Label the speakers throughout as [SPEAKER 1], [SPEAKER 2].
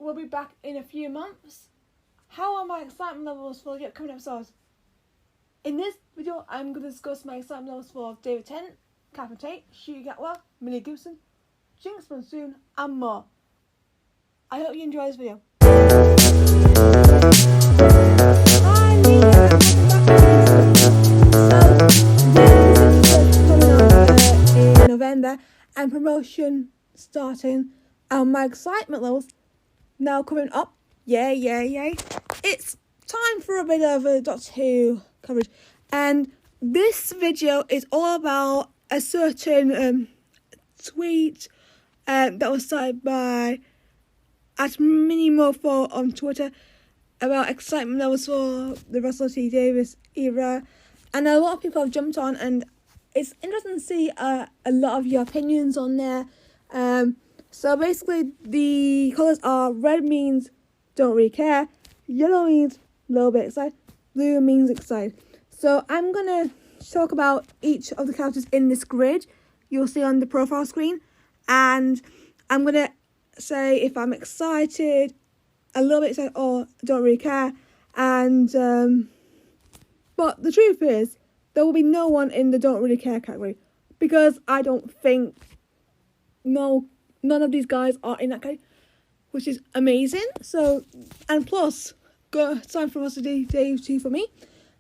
[SPEAKER 1] will be back in a few months. How are my excitement levels for the upcoming episodes? In this video, I'm going to discuss my excitement levels for David Tennant, Catherine Tate, Shuey Gatwa, Millie Gibson, Jinx Monsoon, and more. I hope you enjoy this video. Hi, Leigh, and welcome back to this video. So, this is coming out in November, and promotion starting, and my excitement levels now coming up. Yay. It's time for a bit of a Doctor Who coverage. And this video is all about a certain tweet that was started by @MiniMofo on Twitter about excitement levels for the Russell T Davies era. And a lot of people have jumped on, and it's interesting to see a lot of your opinions on there. So basically, the colours are: red means don't really care, yellow means a little bit excited, blue means excited. So I'm going to talk about each of the characters in this grid you'll see on the profile screen, and I'm going to say if I'm excited, a little bit excited, or don't really care. And but the truth is, there will be no one in the don't really care category, because I don't think none of these guys are in that category, which is amazing. So, and plus, time for us to do day 2 for me.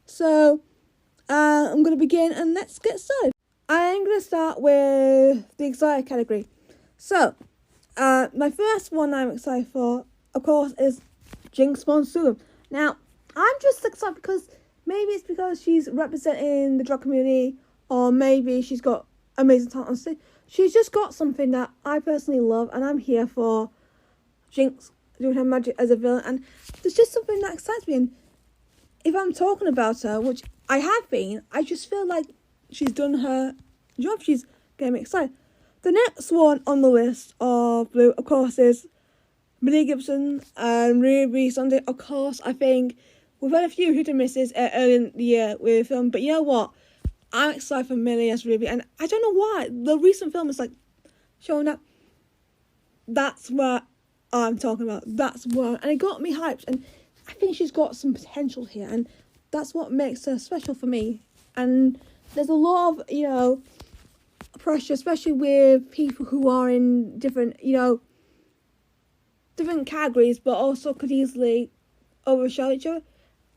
[SPEAKER 1] So, I'm going to begin, and let's get started. I'm going to start with the excited category. So, my first one I'm excited for, of course, is Jinx Monsoon. Now, I'm just excited because maybe it's because she's representing the drag community, or maybe she's got amazing talent on stage. She's just got something that I personally love, and I'm here for Jinx doing her magic as a villain, and there's just something that excites me. And if I'm talking about her, which I have been, I just feel like she's done her job. She's getting me excited. The next one on the list of blue, of course, is Millie Gibson and Ruby Sunday. Of course, I think we've had a few hit and misses early in the year with film, but you know what? I'm excited for Millie as Ruby, and I don't know why. The recent film is like showing up. That's what I'm talking about. And it got me hyped, and I think she's got some potential here, and that's what makes her special for me. And there's a lot of, pressure, especially with people who are in different categories, but also could easily overshadow each other.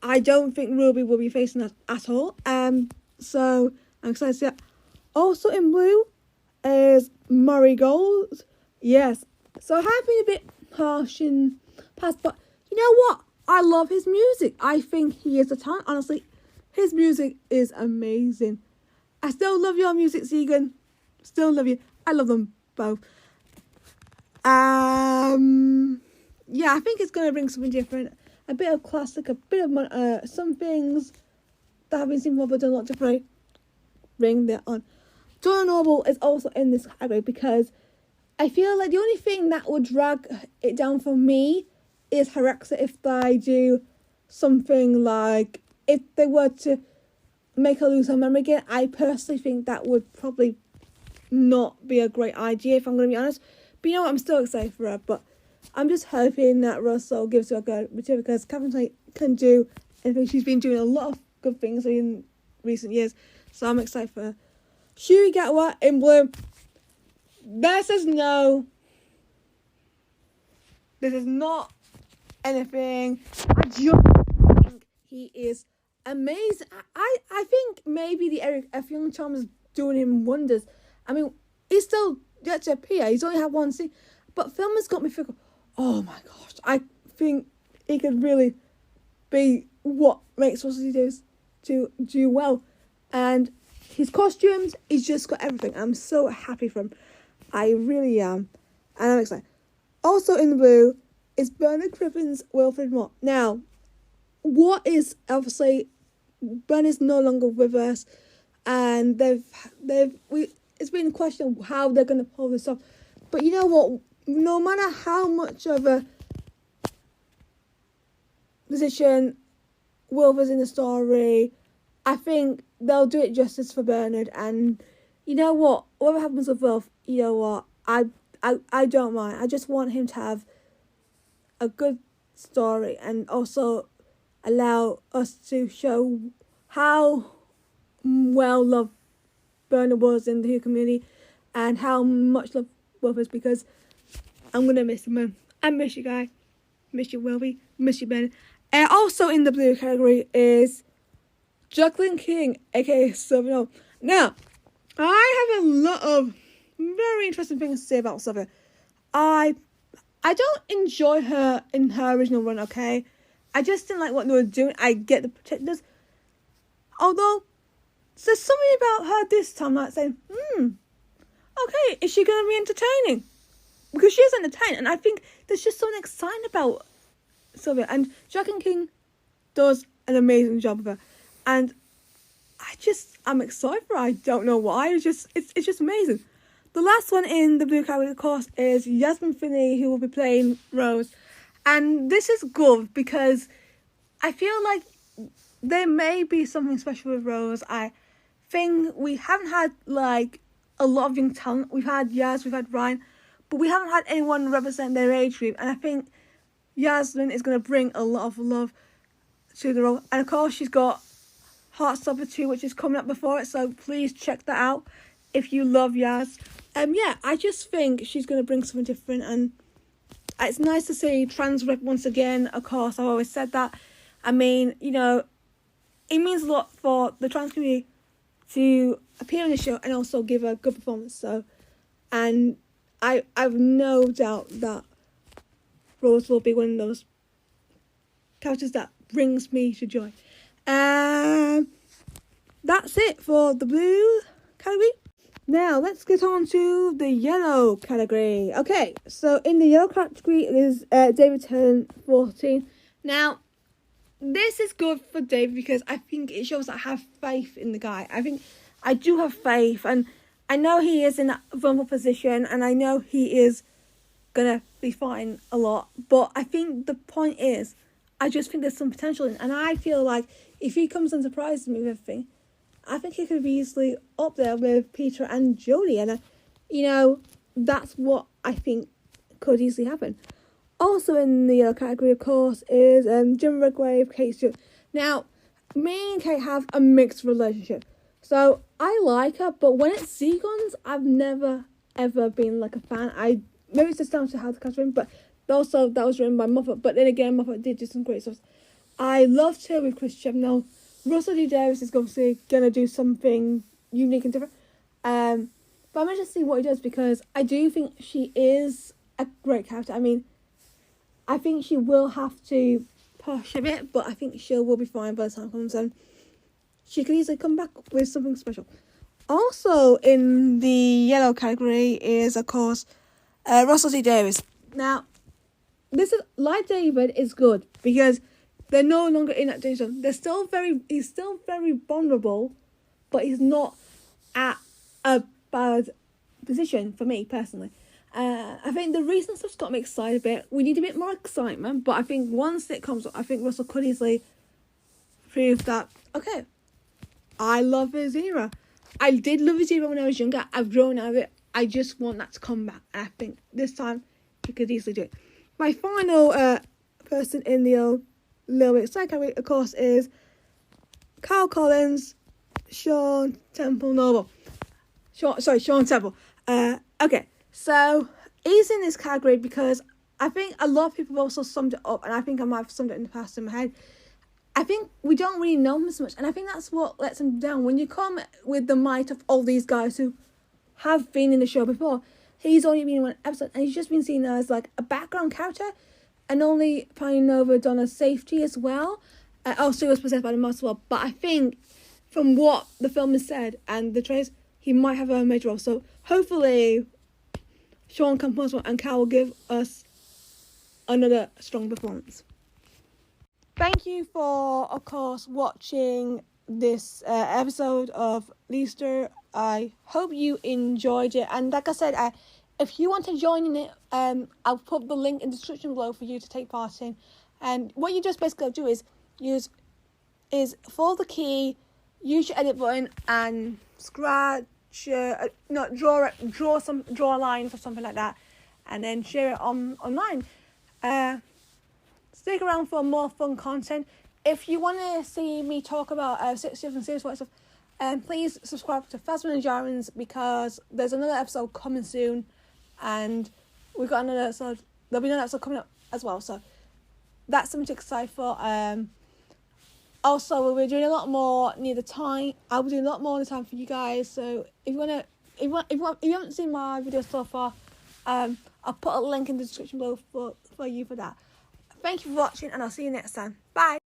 [SPEAKER 1] I don't think Ruby will be facing that at all. So I'm excited to see that. Also in blue is Marigold. Yes. So I have been a bit harsh in past, but you know what? I love his music. I think he is a talent. Honestly, his music is amazing. I still love your music, Zegan. Still love you. I love them both. Yeah, I think it's going to bring something different. A bit of classic, a bit of some things that have been seen before but done a lot different. Bring that on. Donna Noble is also in this category because I feel like the only thing that would drag it down for me is her exit if they do something like, if they were to make her lose her memory again. I personally think that would probably not be a great idea, if I'm going to be honest. But you know what, I'm still excited for her, but I'm just hoping that Russell gives her a good material, because Catherine Tate can do anything. She's been doing a lot of good things in recent years, so I'm excited for her. Shuey Gatwa in blue. This is not anything. I just think he is amazing. I think maybe the Eric F. Young charm is doing him wonders. I mean, he's still yet to appear. He's only had one scene, but film has got me thinking, oh my gosh, I think he could really be what makes Russell T do well. And his costumes, he's just got everything. I'm so happy for him. I really am. And I'm excited. Also in the blue is Bernard Crippen's Wilfred Mott. Now, obviously, Bernard's no longer with us, and it's been a question of how they're going to pull this off. But you know what? No matter how much of a position Wilf is in the story, I think they'll do it justice for Bernard. And you know what? Whatever happens with Wilf, you know what? I don't mind. I just want him to have a good story and also allow us to show how well loved Bernard was in the Who community and how much love both us, because I'm going to miss him, man. I miss you, guy. Miss you, Wilby. Miss you, Ben. And also in the blue category is Jacqueline King, aka Sylvia. Now, I have a lot of very interesting things to say about Sylvia. I don't enjoy her in her original run, okay? I just didn't like what they were doing. I get the protectors. Although, there's something about her this time like saying, okay, is she going to be entertaining? Because she is entertaining, and I think there's just something exciting about Sylvia. And Jacqueline King does an amazing job of her. And I'm excited for her. I don't know why. It's just amazing. The last one in the blue category, of course, is Yasmin Finney, who will be playing Rose. And this is good because I feel like there may be something special with Rose. I think we haven't had, like, a lot of young talent. We've had Yas, we've had Ryan, but we haven't had anyone represent their age group. And I think Yasmin is going to bring a lot of love to the role. And, of course, she's got Heartstopper 2, which is coming up before it, so please check that out if you love Yas. I just think she's going to bring something different, and it's nice to see trans rep once again. Of course, I've always said that. I mean, it means a lot for the trans community to appear on the show and also give a good performance. So, and I've no doubt that Rose will be one of those characters that brings me to joy. That's it for the blue category. Now, let's get on to the yellow category. Okay, so in the yellow category, it is David Tennant, 14. Now, this is good for David because I think it shows that I have faith in the guy. I think I do have faith, and I know he is in a vulnerable position, and I know he is going to be fine a lot. But I think the point is, I just think there's some potential in, and I feel like if he comes and surprises me with everything, I think he could be easily up there with Peter and Jodie. And, that's what I think could easily happen. Also in the yellow category, of course, is Jim Redgrave, Kate Stewart. Now, me and Kate have a mixed relationship. So, I like her, but when it's Seagons, I've never, ever been, like, a fan. Maybe it's just down to how the cast written, but also that was written by Moffat. But then again, Moffat did do some great stuff. I loved her with Chris Chibnall. Russell D. Davies is obviously going to do something unique and different. But I'm going to see what he does, because I do think she is a great character. I mean, I think she will have to push a bit, but I think she will be fine by the time comes, and she could easily come back with something special. Also in the yellow category is, of course, Russell T. Davies. Now, this is, like David, is good because they're no longer in that danger zone. He's still very vulnerable, but he's not at a bad position for me personally. I think the recent stuff's got me excited a bit. We need a bit more excitement, but I think once it comes up, I think Russell could easily prove that, okay, I love his era. I did love his era when I was younger. I've grown out of it. I just want that to come back. And I think this time he could easily do it. My final person in the little bit side category, of course, is Carl Collins, Sean Temple Noble. Sean Temple. Okay, so he's in this category because I think a lot of people have also summed it up, and I think I might have summed it in the past in my head. I think we don't really know him as much, and I think that's what lets him down. When you come with the might of all these guys who have been in the show before, he's only been in one episode, and he's just been seen as like a background character, and only playing over Donna's safety as well. Also, he was possessed by the mouse as well. But I think from what the film has said and the trailers, he might have a major role. So hopefully, Sean comes and Cal will give us another strong performance. Thank you for, of course, watching this episode of Leicester. I hope you enjoyed it. And like I said, if you want to join in it, I'll put the link in the description below for you to take part in. And what you just basically do is follow the key, use your edit button, and scratch, draw a line for something like that, and then share it online. stick around for more fun content. If you want to see me talk about 6 different series for stuff, please subscribe to Phasma and Jarens, because there's another episode coming soon, and we've got another episode. There'll be another episode coming up as well, so that's something to excite for. Also, we'll be doing a lot more near the time. I'll be doing a lot more of the time for you guys. So if you haven't seen my videos so far, I'll put a link in the description below for you for that. Thank you for watching, and I'll see you next time. Bye.